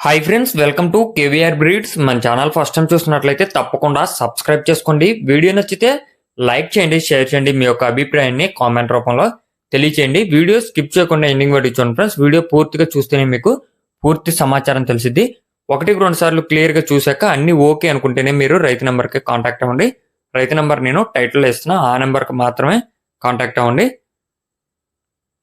Hi friends, welcome to KVR breeds. మన channel first time చూస్తున్నట్లయితే తప్పకుండా సబ్స్క్రైబ్ చేసుకోండి. వీడియో నచ్చితే లైక్ చేయండి, షేర్ చేయండి. మీ యొక్క అభిప్రాయాన్ని కామెంట్ రూపంలో తెలియచేయండి. వీడియో స్కిప్ చేయకుండా ఎండింగ్ వరకు చూడండి ఫ్రెండ్స్. వీడియో పూర్తిగా చూస్తేనే మీకు పూర్తి సమాచారం తెలిసిద్ది. 1-2 సార్లు క్లియర్గా చూశాక అన్ని ఓకే అనుకుంటేనే మీరు రైతు నెంబర్కి కాంటాక్ట్ అవ్వండి. రైతు నెంబర్ నేను టైటిల్లో ఇస్తున్నా, ఆ నెంబర్కి మాత్రమే కాంటాక్ట్ అవ్వండి.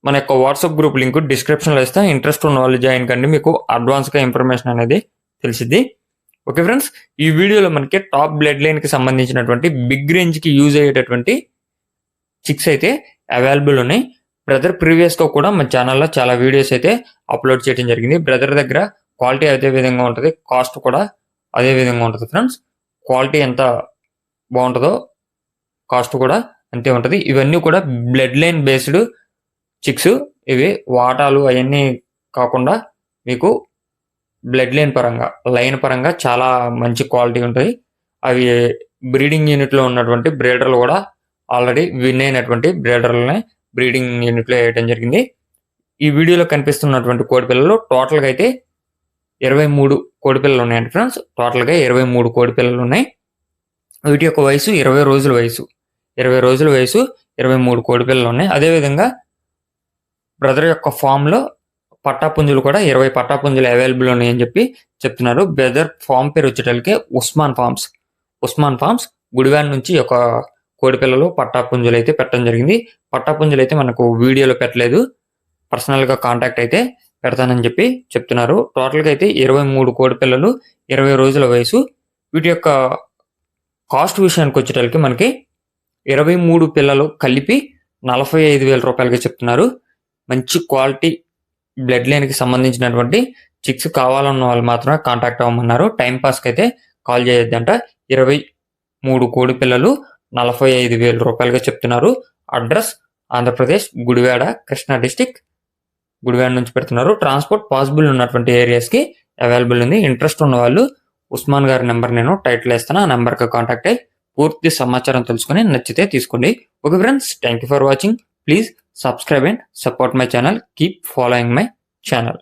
మన యొక్క వాట్సాప్ గ్రూప్ లింక్ డిస్క్రిప్షన్లో ఇస్తా. ఇంట్రెస్ట్ ఉన్న వాళ్ళు జాయిన్ కండి, మీకు అడ్వాన్స్గా ఇన్ఫర్మేషన్ అనేది తెలిసిద్ది. ఓకే ఫ్రెండ్స్, ఈ వీడియోలో మనకి టాప్ బ్లడ్ లైన్కి సంబంధించినటువంటి బిగ్ రేంజ్కి యూజ్ అయ్యేటటువంటి చిక్స్ అయితే అవైలబుల్ ఉన్నాయి. బ్రదర్ ప్రీవియస్గా కూడా మన ఛానల్లో చాలా వీడియోస్ అయితే అప్లోడ్ చేయడం జరిగింది. బ్రదర్ దగ్గర క్వాలిటీ అదే విధంగా ఉంటుంది, కాస్ట్ కూడా అదే విధంగా ఉంటుంది ఫ్రెండ్స్. క్వాలిటీ ఎంత బాగుంటుందో కాస్ట్ కూడా అంతే ఉంటుంది. ఇవన్నీ కూడా బ్లడ్ లైన్ బేస్డ్ చిక్స్. ఇవి వాటాలు అవన్నీ కాకుండా మీకు బ్లడ్ లైన్ పరంగా చాలా మంచి క్వాలిటీ ఉంటాయి. అవి బ్రీడింగ్ యూనిట్లో ఉన్నటువంటి బ్రీడర్లు కూడా ఆల్రెడీ విన్ అయినటువంటి బ్రీడర్లనే బ్రీడింగ్ యూనిట్లో వేయడం జరిగింది. ఈ వీడియోలో కనిపిస్తున్నటువంటి కోడి పిల్లలు టోటల్గా అయితే 23 కోడి పిల్లలు ఉన్నాయండి ఫ్రెండ్స్. టోటల్గా 23 కోడి పిల్లలు ఉన్నాయి. వీటి యొక్క వయసు 20 రోజుల వయసు. 20 రోజుల వయసు 23 కోడి పిల్లలు ఉన్నాయి. అదేవిధంగా బ్రదర్ యొక్క ఫామ్లో పట్టాపుంజులు కూడా 20 పట్టాపుంజులు అవైలబుల్ ఉన్నాయని చెప్పి చెప్తున్నారు. బ్రదర్ ఫామ్ పేరు వచ్చేటప్పటికే ఉస్మాన్ ఫార్మ్స్ గుడివాడ నుంచి ఒక కోడి పిల్లలు పట్టాపుంజులు అయితే పెట్టడం జరిగింది. పట్టాపుంజులు అయితే మనకు వీడియోలో పెట్టలేదు, పర్సనల్గా కాంటాక్ట్ అయితే పెడతానని చెప్పి చెప్తున్నారు. టోటల్గా అయితే 23 కోడి పిల్లలు 20 రోజుల వయసు. వీటి యొక్క కాస్ట్ విషయానికి వచ్చేటప్పటికి మనకి 23 పిల్లలు కలిపి 45,000 రూపాయలకి చెప్తున్నారు. మంచి క్వాలిటీ బ్లడ్ లైన్కి సంబంధించినటువంటి చిక్స్ కావాలన్న వాళ్ళు మాత్రమే కాంటాక్ట్ అవ్వమన్నారు. టైంపాస్కి అయితే కాల్ చేయొద్దంట. 23 కోడి పిల్లలు 45,000 రూపాయలుగా చెప్తున్నారు. Address Andhra Pradesh, Gudivada, Krishna district. గుడివాడ నుంచి పెడుతున్నారు. ట్రాన్స్పోర్ట్ పాసిబుల్ ఉన్నటువంటి ఏరియాస్కి అవైలబుల్ ఉంది. ఇంట్రెస్ట్ ఉన్న వాళ్ళు ఉస్మాన్ గారి నెంబర్ నేను టైటిల్ వేస్తాను, ఆ నెంబర్కి కాంటాక్ట్ అయ్యి పూర్తి సమాచారం తెలుసుకొని నచ్చితే తీసుకోండి. Okay friends, thank you for watching. Please subscribe and support my channel. Keep following my channel.